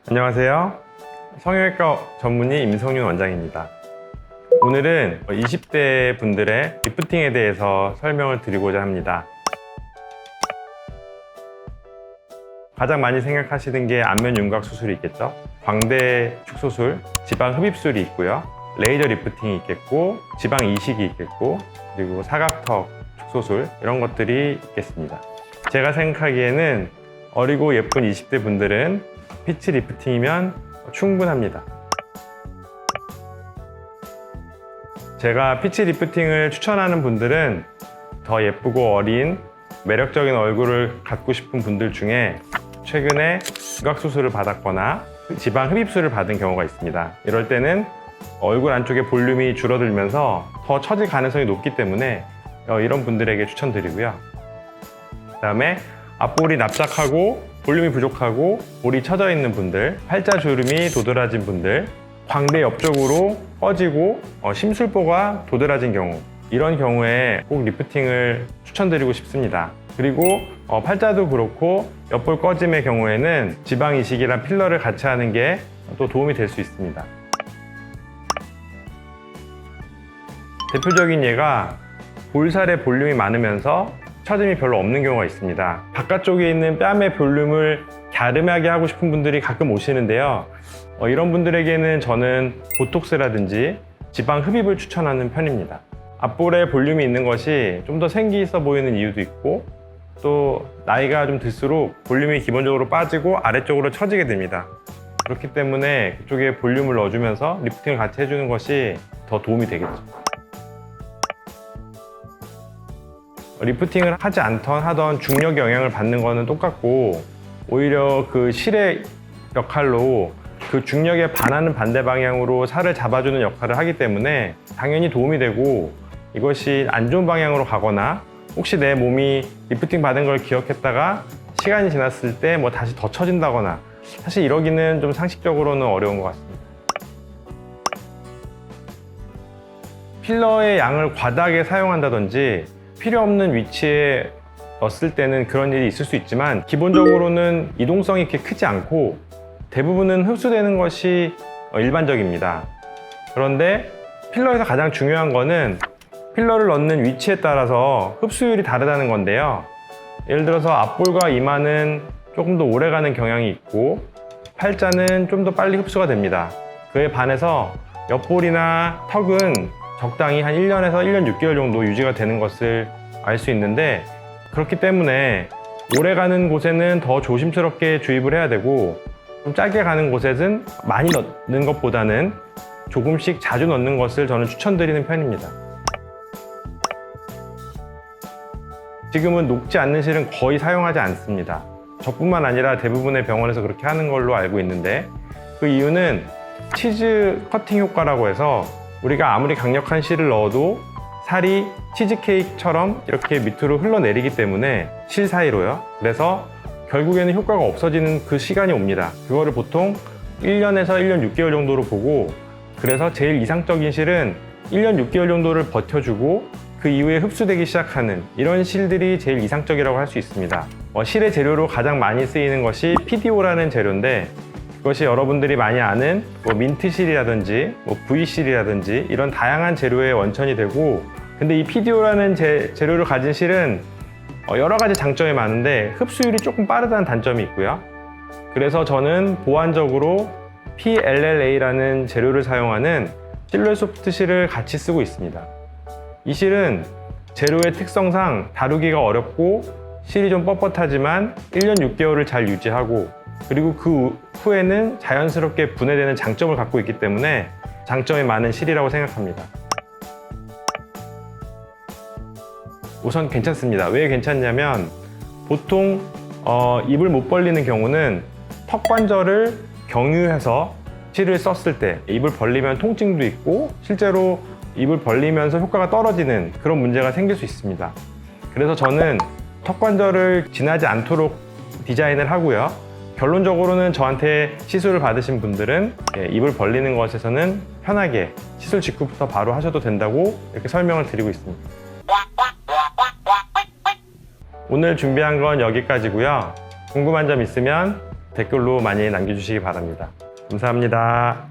안녕하세요. 성형외과 전문의 임성윤 원장입니다. 오늘은 20대 분들의 리프팅에 대해서 설명을 드리고자 합니다. 가장 많이 생각하시는 게 안면 윤곽 수술이 있겠죠. 광대 축소술, 지방 흡입술이 있고요. 레이저 리프팅이 있겠고, 지방 이식이 있겠고, 그리고 사각턱 축소술 이런 것들이 있겠습니다. 제가 생각하기에는 어리고 예쁜 20대 분들은 피치 리프팅이면 충분합니다. 제가 피치 리프팅을 추천하는 분들은 더 예쁘고 어린 매력적인 얼굴을 갖고 싶은 분들 중에 최근에 윤곽 수술을 받았거나 지방 흡입술을 받은 경우가 있습니다. 이럴 때는 얼굴 안쪽에 볼륨이 줄어들면서 더 처질 가능성이 높기 때문에 이런 분들에게 추천드리고요. 그 다음에 앞볼이 납작하고 볼륨이 부족하고 볼이 처져 있는 분들, 팔자 주름이 도드라진 분들, 광대 옆쪽으로 꺼지고 심술보가 도드라진 경우, 이런 경우에 꼭 리프팅을 추천드리고 싶습니다. 그리고 팔자도 그렇고 옆볼 꺼짐의 경우에는 지방 이식이랑 필러를 같이 하는 게 또 도움이 될 수 있습니다. 대표적인 예가 볼살에 볼륨이 많으면서 처짐이 별로 없는 경우가 있습니다. 바깥쪽에 있는 뺨의 볼륨을 갸름하게 하고 싶은 분들이 가끔 오시는데요. 이런 분들에게는 저는 보톡스라든지 지방 흡입을 추천하는 편입니다. 앞볼에 볼륨이 있는 것이 좀 더 생기 있어 보이는 이유도 있고, 또 나이가 좀 들수록 볼륨이 기본적으로 빠지고 아래쪽으로 처지게 됩니다. 그렇기 때문에 그쪽에 볼륨을 넣어주면서 리프팅을 같이 해주는 것이 더 도움이 되겠죠. 리프팅을 하지 않던 하던 중력의 영향을 받는 거는 똑같고, 오히려 그 실의 역할로 그 중력에 반하는 반대 방향으로 살을 잡아주는 역할을 하기 때문에 당연히 도움이 되고, 이것이 안 좋은 방향으로 가거나 혹시 내 몸이 리프팅 받은 걸 기억했다가 시간이 지났을 때 뭐 다시 더 처진다거나, 사실 이러기는 좀 상식적으로는 어려운 것 같습니다. 필러의 양을 과다하게 사용한다든지 필요 없는 위치에 넣었을 때는 그런 일이 있을 수 있지만, 기본적으로는 이동성이 그렇게 크지 않고 대부분은 흡수되는 것이 일반적입니다. 그런데 필러에서 가장 중요한 거는 필러를 넣는 위치에 따라서 흡수율이 다르다는 건데요. 예를 들어서 앞볼과 이마는 조금 더 오래 가는 경향이 있고, 팔자는 좀 더 빨리 흡수가 됩니다. 그에 반해서 옆볼이나 턱은 적당히 한 1년에서 1년 6개월 정도 유지가 되는 것을 알 수 있는데, 그렇기 때문에 오래 가는 곳에는 더 조심스럽게 주입을 해야 되고, 좀 짧게 가는 곳에는 많이 넣는 것보다는 조금씩 자주 넣는 것을 저는 추천드리는 편입니다. 지금은 녹지 않는 실은 거의 사용하지 않습니다. 저뿐만 아니라 대부분의 병원에서 그렇게 하는 걸로 알고 있는데, 그 이유는 치즈 커팅 효과라고 해서 우리가 아무리 강력한 실을 넣어도 살이 치즈케이크처럼 이렇게 밑으로 흘러내리기 때문에, 실 사이로요. 그래서 결국에는 효과가 없어지는 그 시간이 옵니다. 그거를 보통 1년에서 1년 6개월 정도로 보고, 그래서 제일 이상적인 실은 1년 6개월 정도를 버텨주고 그 이후에 흡수되기 시작하는 이런 실들이 제일 이상적이라고 할 수 있습니다. 실의 재료로 가장 많이 쓰이는 것이 PDO라는 재료인데, 그것이 여러분들이 많이 아는 민트실이라든지 V실이라든지 이런 다양한 재료의 원천이 되고, 근데 이 PDO라는 재료를 가진 실은 여러 가지 장점이 많은데 흡수율이 조금 빠르다는 단점이 있고요. 그래서 저는 보완적으로 PLLA라는 재료를 사용하는 실루엣 소프트 실을 같이 쓰고 있습니다. 이 실은 재료의 특성상 다루기가 어렵고 실이 좀 뻣뻣하지만 1년 6개월을 잘 유지하고, 그리고 그 후에는 자연스럽게 분해되는 장점을 갖고 있기 때문에 장점이 많은 실이라고 생각합니다. 우선 괜찮습니다. 왜 괜찮냐면, 보통 입을 못 벌리는 경우는 턱 관절을 경유해서 실을 썼을 때 입을 벌리면 통증도 있고 실제로 입을 벌리면서 효과가 떨어지는 그런 문제가 생길 수 있습니다. 그래서 저는 턱 관절을 지나지 않도록 디자인을 하고요. 결론적으로는 저한테 시술을 받으신 분들은 입을 벌리는 것에서는 편하게 시술 직후부터 바로 하셔도 된다고 이렇게 설명을 드리고 있습니다. 오늘 준비한 건 여기까지고요. 궁금한 점 있으면 댓글로 많이 남겨주시기 바랍니다. 감사합니다.